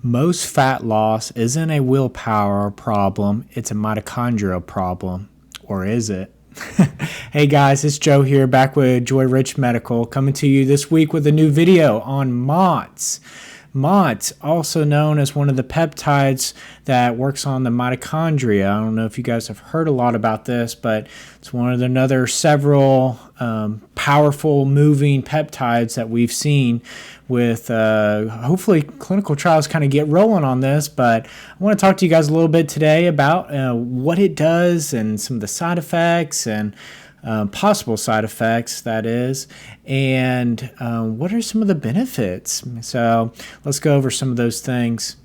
Most fat loss isn't a willpower problem, it's a mitochondrial problem. Or is it? Hey guys, it's Joe here, back with Joy Rich Medical, coming to you this week with a new video on MOTS. MOTS, also known as one of the peptides that works on the mitochondria. I don't know if you guys have heard a lot about this, but it's one of another several powerful moving peptides that we've seen with hopefully clinical trials kind of get rolling on this. But I want to talk to you guys a little bit today about what it does and some of the side effects and possible side effects, that is, and what are some of the benefits. So let's go over some of those things.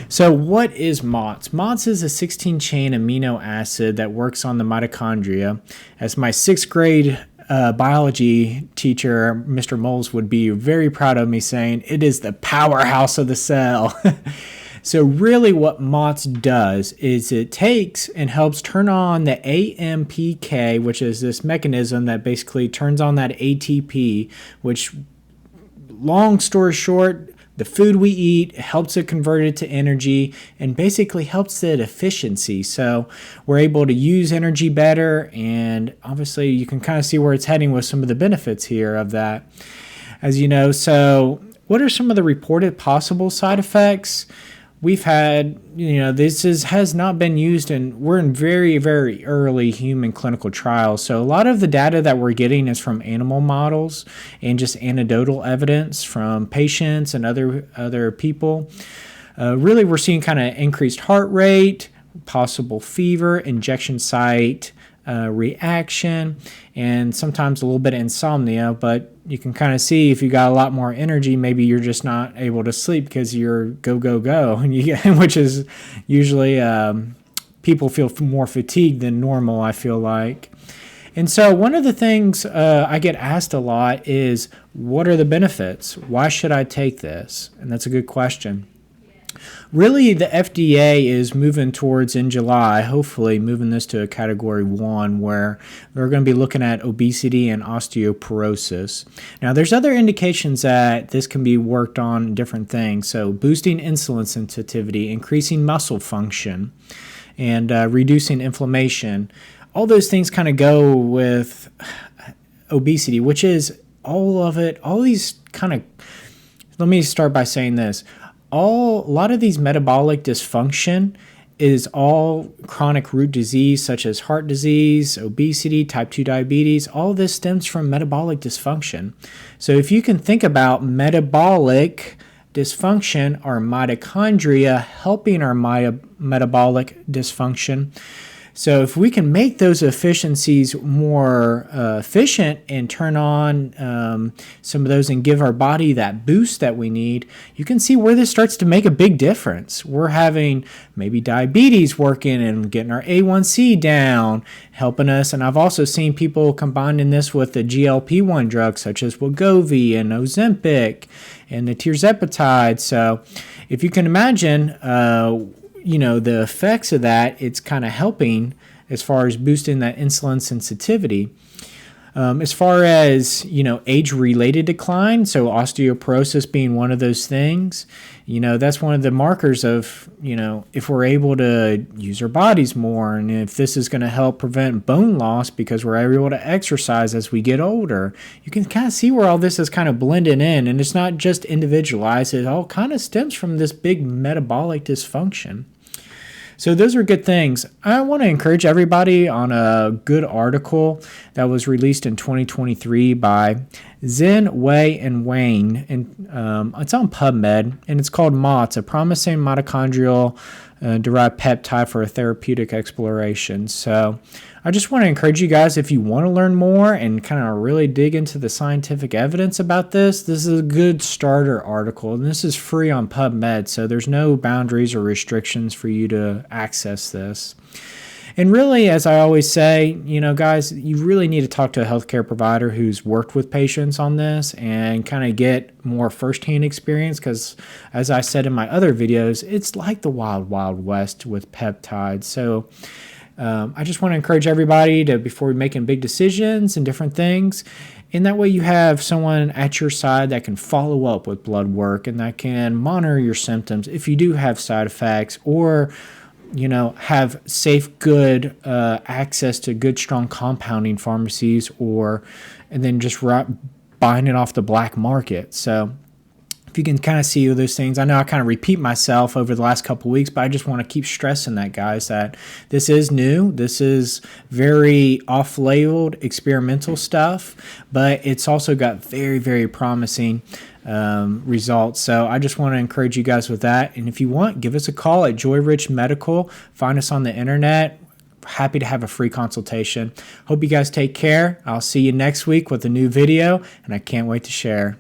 So what is MOTS? MOTS is a 16-chain amino acid that works on the mitochondria. As my 6th grade biology teacher, Mr. Moles, would be very proud of me saying, it is the powerhouse of the cell. So really what MOTS does is it takes and helps turn on the AMPK, which is this mechanism that basically turns on that ATP, which, long story short, the food we eat helps it convert it to energy and basically helps it efficiency. So we're able to use energy better, and obviously you can kind of see where it's heading with some of the benefits here of that. As you know, so what are some of the reported possible side effects? We've had, this has not been used, and we're in very, very early human clinical trials. So a lot of the data that we're getting is from animal models and just anecdotal evidence from patients and other people. Really, we're seeing kind of increased heart rate, possible fever, injection site reaction, and sometimes a little bit of insomnia. But you can kind of see if you got a lot more energy, maybe you're just not able to sleep because you're go, and which is usually people feel more fatigued than normal, I feel like. And so one of the things I get asked a lot is, what are the benefits? Why should I take this? And that's a good question. Really, the FDA is moving towards, in July, hopefully moving this to a category 1, where we're going to be looking at obesity and osteoporosis. Now, there's other indications that this can be worked on different things. So boosting insulin sensitivity, increasing muscle function, and reducing inflammation. All those things kind of go with obesity, which is all of it, all these kind of, let me start by saying this. A lot of these metabolic dysfunction is all chronic root disease, such as heart disease, obesity, type 2 diabetes. All this stems from metabolic dysfunction. So if you can think about metabolic dysfunction, our mitochondria helping our metabolic dysfunction. So if we can make those efficiencies more efficient and turn on some of those and give our body that boost that we need, you can see where this starts to make a big difference. We're having maybe diabetes working and getting our A1C down, helping us. And I've also seen people combining this with the GLP-1 drugs such as Wegovy and Ozempic and the tirzepatide. So if you can imagine, the effects of that, it's kind of helping as far as boosting that insulin sensitivity. As far as, age-related decline, so osteoporosis being one of those things, that's one of the markers of, if we're able to use our bodies more, and if this is going to help prevent bone loss because we're able to exercise as we get older. You can kind of see where all this is kind of blended in, and it's not just individualized. It all kind of stems from this big metabolic dysfunction. So those are good things. I want to encourage everybody on a good article that was released in 2023 by Zhen, Wei, and Wayne. And it's on PubMed, and it's called MOTS, a promising mitochondrial derived peptide for a therapeutic exploration. So I just want to encourage you guys, if you want to learn more and kind of really dig into the scientific evidence about this is a good starter article. And this is free on PubMed, so there's no boundaries or restrictions for you to access this. And really, as I always say, guys, you really need to talk to a healthcare provider who's worked with patients on this and kind of get more firsthand experience, because as I said in my other videos, it's like the wild, wild west with peptides. So I just want to encourage everybody to, before making big decisions and different things, and that way you have someone at your side that can follow up with blood work and that can monitor your symptoms if you do have side effects, or have safe, good access to good, strong compounding pharmacies, and then just buying it off the black market. So if you can kind of see those things, I know I kind of repeat myself over the last couple of weeks, but I just want to keep stressing that, guys, that this is new. This is very off-labeled experimental stuff, but it's also got very, very promising results. So I just want to encourage you guys with that. And if you want, give us a call at Joy Rich Medical. Find us on the internet. Happy to have a free consultation. Hope you guys take care. I'll see you next week with a new video, and I can't wait to share.